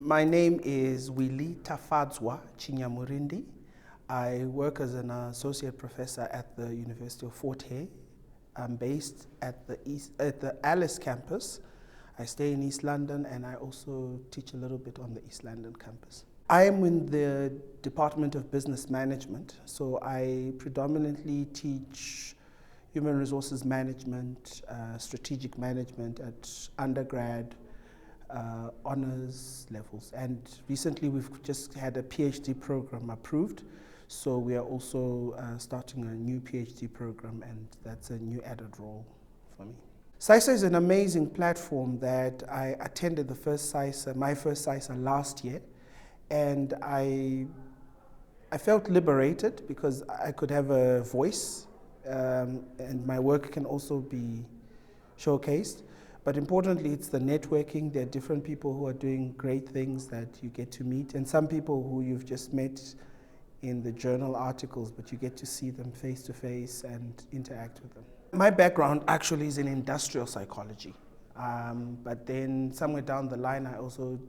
My name is Willie Tafadzwa Chinyamurindi. I work as an associate professor at the University of Fort Hare. I'm based at the Alice campus. I stay in East London, and I also teach a little bit on the East London campus. I am in the Department of Business Management, so I predominantly teach human resources management, strategic management at undergrad, honors levels. And recently we've just had a PhD program approved, so we are also starting a new PhD program, and that's a new added role for me. PsySSA is an amazing platform that I attended my first PsySSA last year, and I felt liberated because I could have a voice, and my work can also be showcased. But importantly, it's the networking. There are different people who are doing great things that you get to meet, and some people who you've just met in the journal articles, but you get to see them face to face and interact with them. My background actually is in industrial psychology, but then somewhere down the line, I also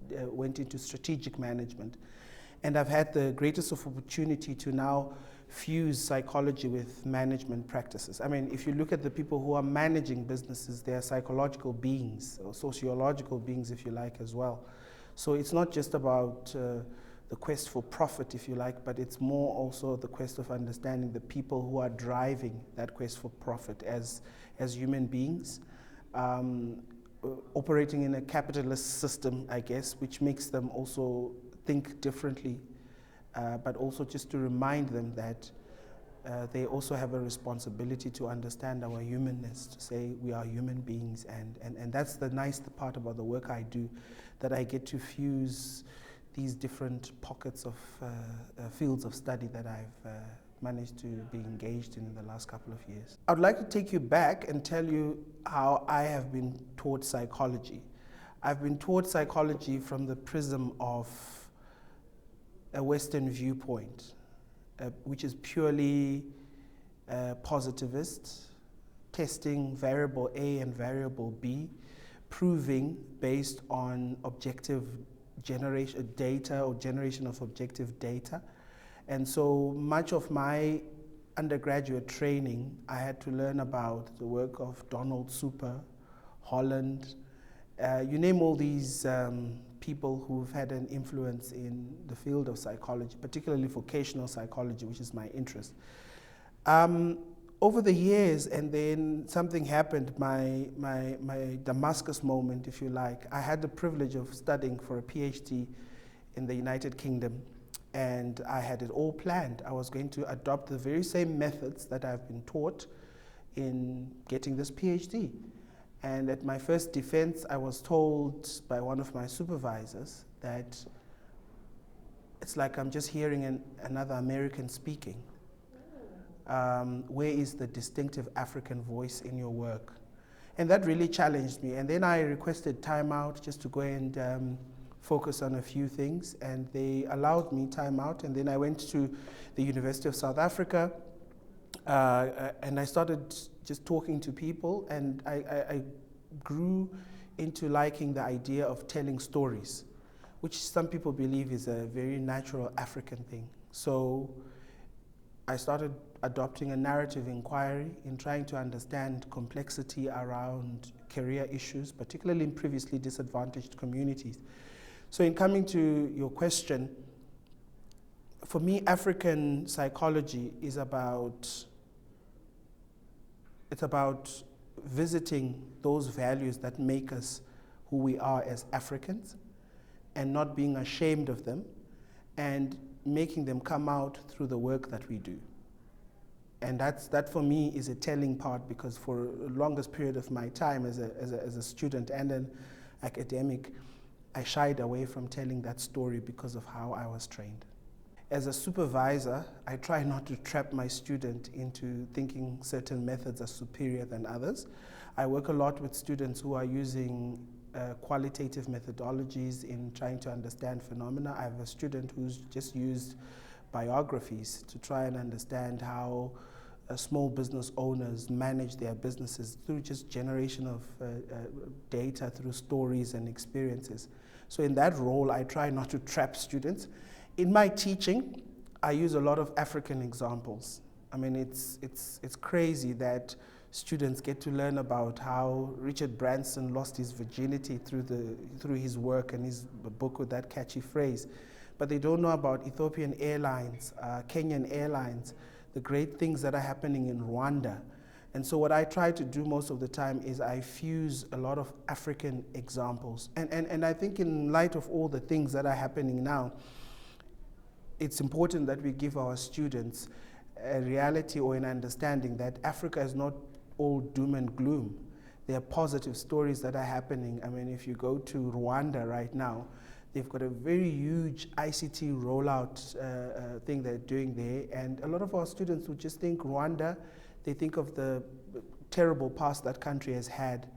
went into strategic management. And I've had the greatest of opportunity to now fuse psychology with management practices. I mean, if you look at the people who are managing businesses, they are psychological beings, or sociological beings, if you like, as well. So it's not just about the quest for profit, if you like, but it's more also the quest of understanding the people who are driving that quest for profit as human beings, operating in a capitalist system, I guess, which makes them also think differently, but also just to remind them that they also have a responsibility to understand our humanness, to say we are human beings, and that's the nice part about the work I do, that I get to fuse these different pockets of fields of study that I've managed to be engaged in the last couple of years. I'd like to take you back and tell you how I have been taught psychology. I've been taught psychology from the prism of a Western viewpoint, which is purely positivist, testing variable A and variable B, proving based on objective generation data or generation of objective data. And so much of my undergraduate training, I had to learn about the work of Donald Super, Holland, you name all these people who've had an influence in the field of psychology, particularly vocational psychology, which is my interest. Over the years, and then something happened, my Damascus moment, if you like. I had the privilege of studying for a PhD in the United Kingdom, and I had it all planned. I was going to adopt the very same methods that I've been taught in getting this PhD. And at my first defense, I was told by one of my supervisors that it's like I'm just hearing another American speaking. Where is the distinctive African voice in your work? And that really challenged me. And then I requested time out just to go and focus on a few things. And they allowed me time out. And then I went to the University of South Africa. And I started just talking to people, and I grew into liking the idea of telling stories, which some people believe is a very natural African thing. So I started adopting a narrative inquiry in trying to understand complexity around career issues, particularly in previously disadvantaged communities. So in coming to your question, for me, African psychology is about visiting those values that make us who we are as Africans, and not being ashamed of them, and making them come out through the work that we do. And that for me is a telling part, because for the longest period of my time as a student and an academic, I shied away from telling that story because of how I was trained. As a supervisor, I try not to trap my student into thinking certain methods are superior than others. I work a lot with students who are using qualitative methodologies in trying to understand phenomena. I have a student who's just used biographies to try and understand how small business owners manage their businesses through just generation of data, through stories and experiences. So in that role, I try not to trap students. In my teaching, I use a lot of African examples. I mean, it's crazy that students get to learn about how Richard Branson lost his virginity through his work and his book with that catchy phrase. But they don't know about Ethiopian Airlines, Kenyan Airlines, the great things that are happening in Rwanda. And so what I try to do most of the time is I fuse a lot of African examples. And I think in light of all the things that are happening now, it's important that we give our students a reality or an understanding that Africa is not all doom and gloom. There are positive stories that are happening. I mean, if you go to Rwanda right now, they've got a very huge ICT rollout thing they're doing there. And a lot of our students would just think Rwanda, they think of the terrible past that country has had.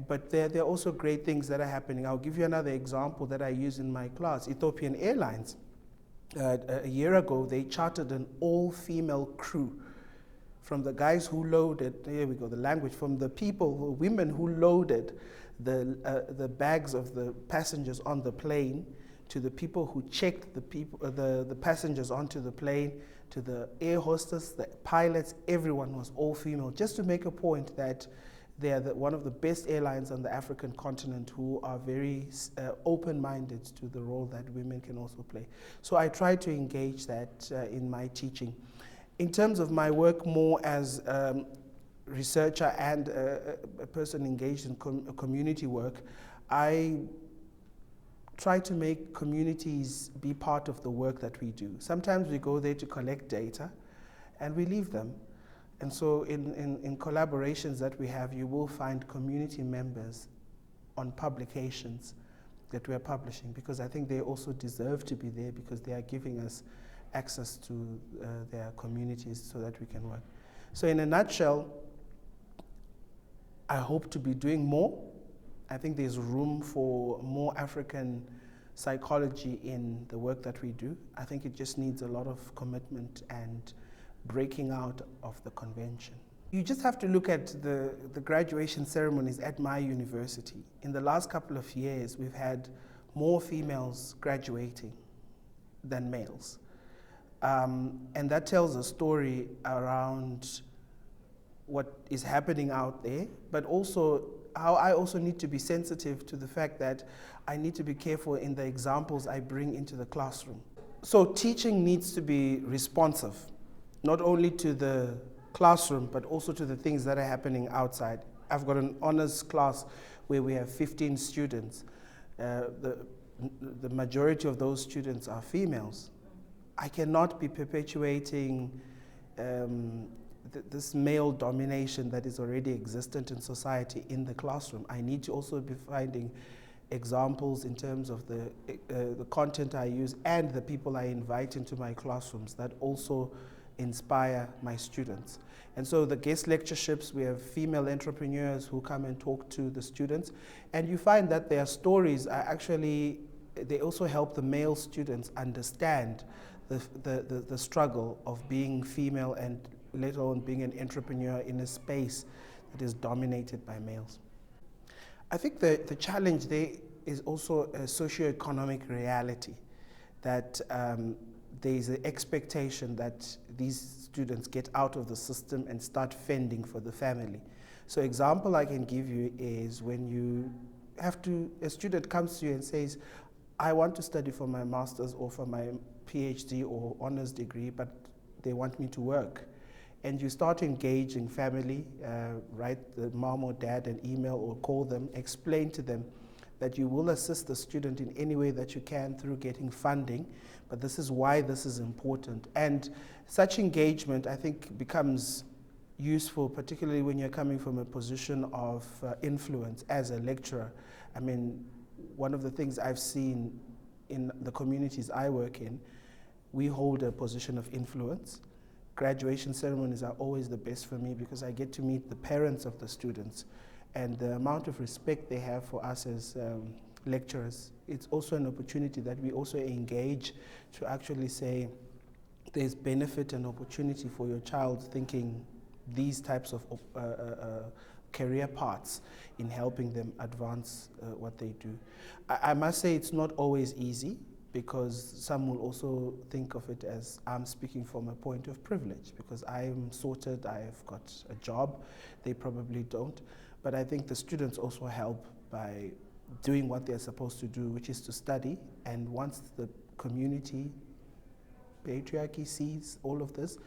But there are also great things that are happening. I'll give you another example that I use in my class. Ethiopian Airlines. A year ago, they chartered an all-female crew, from the guys who loaded, here we go, the language, from the people, women who loaded the bags of the passengers on the plane, to the people who checked the passengers onto the plane, to the air hostess, the pilots, everyone was all female, just to make a point that they are one of the best airlines on the African continent who are very open-minded to the role that women can also play. So I try to engage that in my teaching. In terms of my work more as a researcher and a person engaged in community work, I try to make communities be part of the work that we do. Sometimes we go there to collect data and we leave them. And so in collaborations that we have, you will find community members on publications that we are publishing, because I think they also deserve to be there, because they are giving us access to their communities so that we can work. So in a nutshell, I hope to be doing more. I think there's room for more African psychology in the work that we do. I think it just needs a lot of commitment and breaking out of the convention. You just have to look at the graduation ceremonies at my university. In the last couple of years, we've had more females graduating than males. And that tells a story around what is happening out there, but also how I also need to be sensitive to the fact that I need to be careful in the examples I bring into the classroom. So teaching needs to be responsive, not only to the classroom, but also to the things that are happening outside. I've got an honors class where we have 15 students. The majority of those students are females. I cannot be perpetuating this male domination that is already existent in society in the classroom. I need to also be finding examples in terms of the content I use and the people I invite into my classrooms that also inspire my students. And so the guest lectureships, we have female entrepreneurs who come and talk to the students, and you find that their stories are actually, they also help the male students understand the struggle of being female and let alone being an entrepreneur in a space that is dominated by males. I think the challenge there is also a socioeconomic reality, that there is an expectation that these students get out of the system and start fending for the family. So example I can give you is when you have to, a student comes to you and says, I want to study for my master's or for my PhD or honors degree, but they want me to work. And you start engaging family, write the mom or dad an email or call them, explain to them that you will assist the student in any way that you can through getting funding, but this is why this is important. And such engagement, I think, becomes useful, particularly when you're coming from a position of influence as a lecturer. I mean, one of the things I've seen in the communities I work in, we hold a position of influence. Graduation ceremonies are always the best for me because I get to meet the parents of the students, and the amount of respect they have for us as lecturers. It's also an opportunity that we also engage to actually say there's benefit and opportunity for your child thinking these types of career paths in helping them advance what they do. I must say it's not always easy, because some will also think of it as I'm speaking from a point of privilege, because I'm sorted, I've got a job, they probably don't. But I think the students also help by doing what they're supposed to do, which is to study, and once the community, patriarchy sees all of this,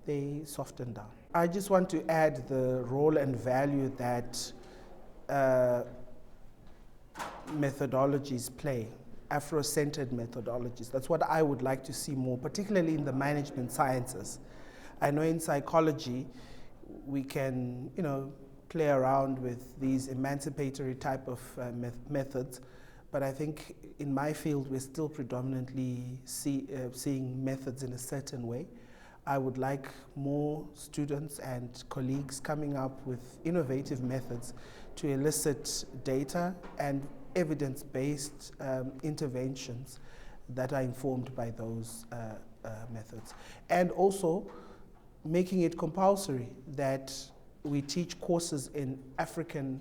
they soften down. I just want to add the role and value that methodologies play, Afro-centered methodologies. That's what I would like to see more, particularly in the management sciences. I know in psychology, we can, play around with these emancipatory type of methods, but I think in my field, we're still predominantly seeing methods in a certain way. I would like more students and colleagues coming up with innovative methods to elicit data and evidence-based interventions that are informed by those methods. And also making it compulsory that we teach courses in African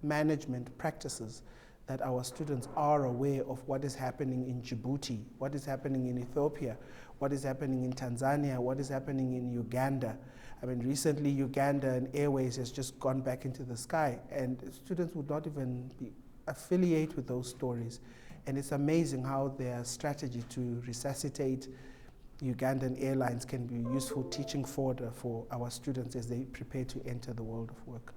management practices, that our students are aware of what is happening in Djibouti, what is happening in Ethiopia, what is happening in Tanzania, what is happening in Uganda. I mean, recently Ugandan Airways has just gone back into the sky, and students would not even be affiliated with those stories. And it's amazing how their strategy to resuscitate Ugandan airlines can be useful teaching fodder for our students as they prepare to enter the world of work.